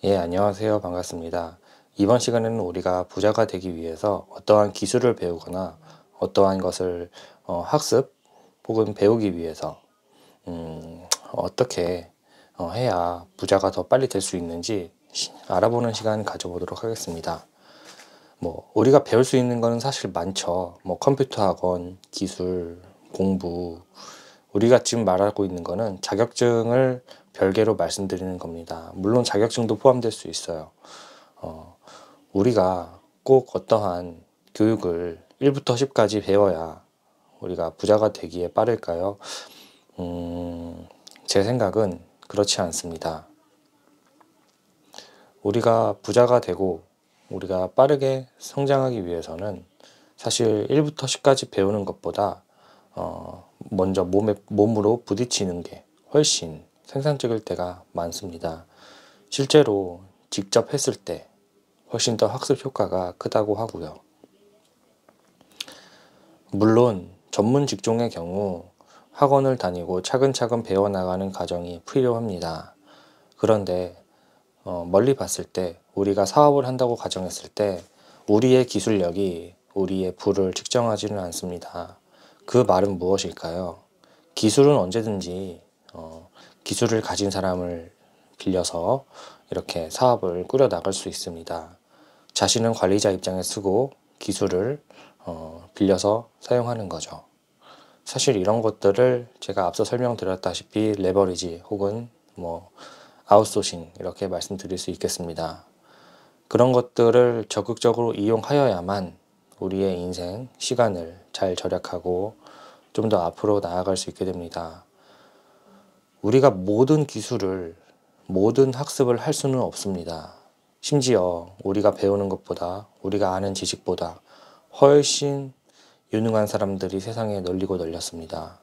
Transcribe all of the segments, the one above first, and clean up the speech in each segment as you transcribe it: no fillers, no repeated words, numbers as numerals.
예, 안녕하세요. 반갑습니다. 이번 시간에는 우리가 부자가 되기 위해서 어떠한 기술을 배우거나 어떠한 것을 학습 혹은 배우기 위해서 어떻게 해야 부자가 더 빨리 될 수 있는지 알아보는 시간 가져보도록 하겠습니다. 우리가 배울 수 있는 거는 사실 많죠. 컴퓨터 학원, 기술, 공부. 우리가 지금 말하고 있는 거는 자격증을 별개로 말씀드리는 겁니다. 물론 자격증도 포함될 수 있어요. 어, 우리가 꼭 어떠한 교육을 1부터 10까지 배워야 우리가 부자가 되기에 빠를까요? 제 생각은 그렇지 않습니다. 우리가 부자가 되고 우리가 빠르게 성장하기 위해서는 사실 1부터 10까지 배우는 것보다 먼저 몸으로 부딪히는 게 훨씬 생산적일 때가 많습니다. 실제로 직접 했을 때 훨씬 더 학습 효과가 크다고 하고요. 물론 전문 직종의 경우 학원을 다니고 차근차근 배워나가는 과정이 필요합니다. 그런데 멀리 봤을 때 우리가 사업을 한다고 가정했을 때 우리의 기술력이 우리의 부를 측정하지는 않습니다. 그 말은 무엇일까요? 기술은 언제든지 기술을 가진 사람을 빌려서 이렇게 사업을 꾸려 나갈 수 있습니다. 자신은 관리자 입장에 쓰고 기술을 빌려서 사용하는 거죠. 사실 이런 것들을 제가 앞서 설명드렸다시피 레버리지 혹은 아웃소싱 이렇게 말씀드릴 수 있겠습니다. 그런 것들을 적극적으로 이용하여야만 우리의 인생, 시간을 잘 절약하고 좀 더 앞으로 나아갈 수 있게 됩니다. 우리가 모든 기술을, 모든 학습을 할 수는 없습니다. 심지어 우리가 배우는 것보다, 우리가 아는 지식보다 훨씬 유능한 사람들이 세상에 널리고 널렸습니다.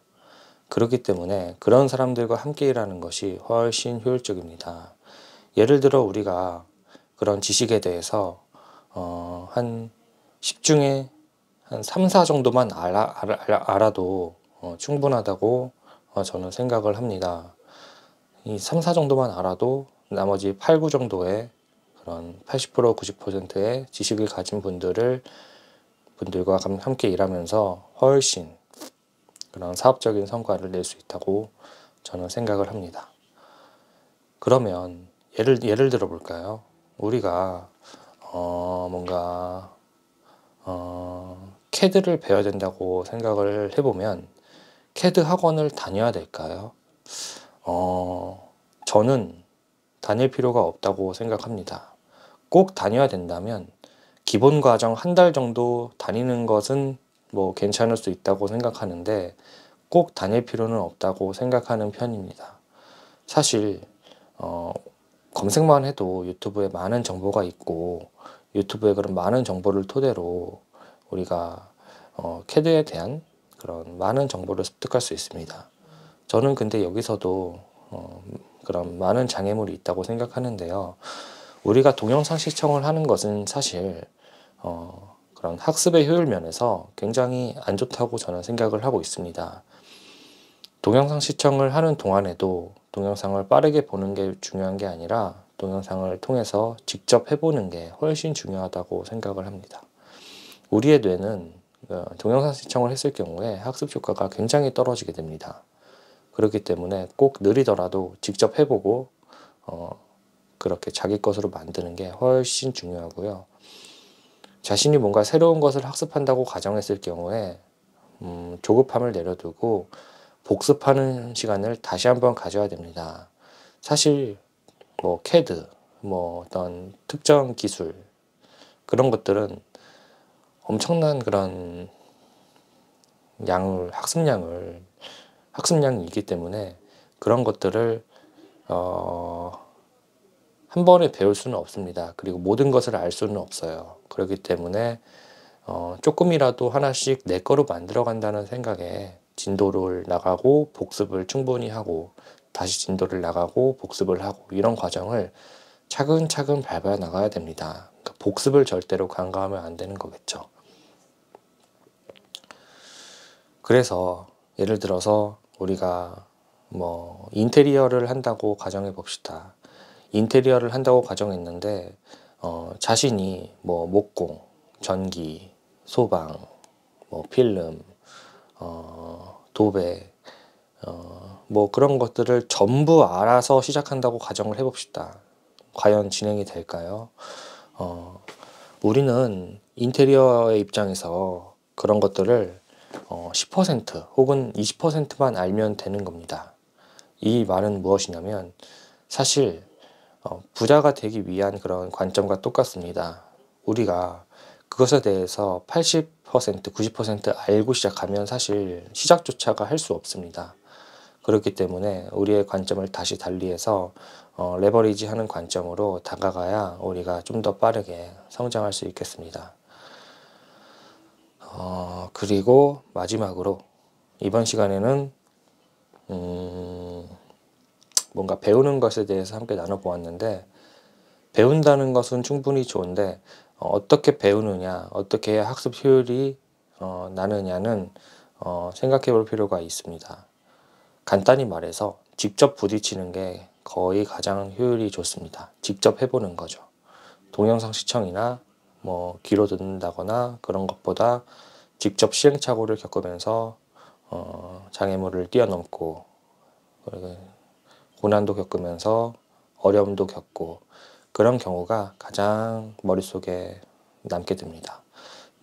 그렇기 때문에 그런 사람들과 함께 일하는 것이 훨씬 효율적입니다. 예를 들어 우리가 그런 지식에 대해서 한 10중에 한 3, 4 정도만 알아도 충분하다고 저는 생각을 합니다. 이 3, 4 정도만 알아도 나머지 8, 9 정도의 그런 80%, 90%의 지식을 가진 분들과 함께 일하면서 훨씬 그런 사업적인 성과를 낼 수 있다고 저는 생각을 합니다. 그러면 예를 들어 볼까요? 우리가 뭔가 CAD를 배워야 된다고 생각을 해보면 CAD 학원을 다녀야 될까요? 저는 다닐 필요가 없다고 생각합니다. 꼭 다녀야 된다면 기본 과정 한 달 정도 다니는 것은 괜찮을 수 있다고 생각하는데 꼭 다닐 필요는 없다고 생각하는 편입니다. 사실 검색만 해도 유튜브에 많은 정보가 있고 유튜브에 그런 많은 정보를 토대로 우리가 CAD에 대한 그런 많은 정보를 습득할 수 있습니다. 저는 근데 여기서도 그런 많은 장애물이 있다고 생각하는데요. 우리가 동영상 시청을 하는 것은 사실 그런 학습의 효율 면에서 굉장히 안 좋다고 저는 생각을 하고 있습니다. 동영상 시청을 하는 동안에도 동영상을 빠르게 보는 게 중요한 게 아니라 동영상을 통해서 직접 해보는 게 훨씬 중요하다고 생각을 합니다. 우리의 뇌는 동영상 시청을 했을 경우에 학습 효과가 굉장히 떨어지게 됩니다. 그렇기 때문에 꼭 느리더라도 직접 해보고 그렇게 자기 것으로 만드는 게 훨씬 중요하고요. 자신이 뭔가 새로운 것을 학습한다고 가정했을 경우에 조급함을 내려두고 복습하는 시간을 다시 한번 가져야 됩니다. 사실 CAD, 어떤 특정 기술 그런 것들은 엄청난 그런 학습량이 있기 때문에 그런 것들을 한 번에 배울 수는 없습니다. 그리고 모든 것을 알 수는 없어요. 그렇기 때문에 조금이라도 하나씩 내 거로 만들어 간다는 생각에 진도를 나가고 복습을 충분히 하고 다시 진도를 나가고 복습을 하고 이런 과정을 차근차근 밟아 나가야 됩니다. 그러니까 복습을 절대로 간과하면 안 되는 거겠죠. 그래서 예를 들어서 우리가 인테리어를 한다고 가정해 봅시다. 인테리어를 한다고 가정했는데 자신이 뭐 목공, 전기, 소방, 뭐 필름, 도배, 뭐 그런 것들을 전부 알아서 시작한다고 가정을 해봅시다. 과연 진행이 될까요? 우리는 인테리어의 입장에서 그런 것들을 10% 혹은 20%만 알면 되는 겁니다. 이 말은 무엇이냐면 사실 부자가 되기 위한 그런 관점과 똑같습니다. 우리가 그것에 대해서 80%, 90% 알고 시작하면 사실 시작조차가 할 수 없습니다. 그렇기 때문에 우리의 관점을 다시 달리해서 레버리지 하는 관점으로 다가가야 우리가 좀 더 빠르게 성장할 수 있겠습니다. 그리고 마지막으로 이번 시간에는 뭔가 배우는 것에 대해서 함께 나눠보았는데, 배운다는 것은 충분히 좋은데 어떻게 배우느냐, 어떻게 해야 학습 효율이 나느냐는 생각해 볼 필요가 있습니다. 간단히 말해서 직접 부딪히는 게 거의 가장 효율이 좋습니다. 직접 해보는 거죠. 동영상 시청이나 뭐 귀로 듣는다거나 그런 것보다 직접 시행착오를 겪으면서 장애물을 뛰어넘고 고난도 겪으면서 어려움도 겪고 그런 경우가 가장 머릿속에 남게 됩니다.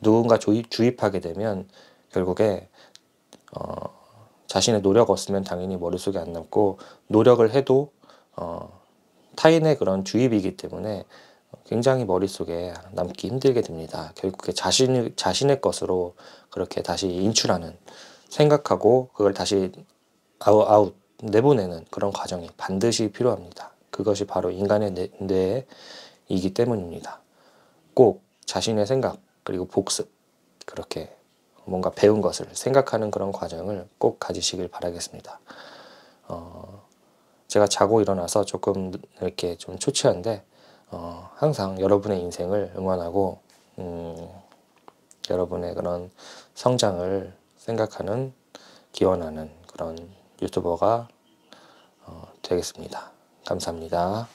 누군가 주입하게 되면 결국에 자신의 노력 없으면 당연히 머릿속에 안 남고, 노력을 해도 타인의 그런 주입이기 때문에 굉장히 머릿속에 남기 힘들게 됩니다. 결국에 자신의 것으로 그렇게 다시 인출하는, 생각하고 그걸 다시 아웃 내보내는 그런 과정이 반드시 필요합니다. 그것이 바로 인간의 뇌이기 때문입니다. 꼭 자신의 생각 그리고 복습, 그렇게 뭔가 배운 것을 생각하는 그런 과정을 꼭 가지시길 바라겠습니다. 제가 자고 일어나서 조금 이렇게 좀 초췌한데 항상 여러분의 인생을 응원하고 여러분의 그런 성장을 생각하는, 기원하는 그런 유튜버가 되겠습니다. 감사합니다.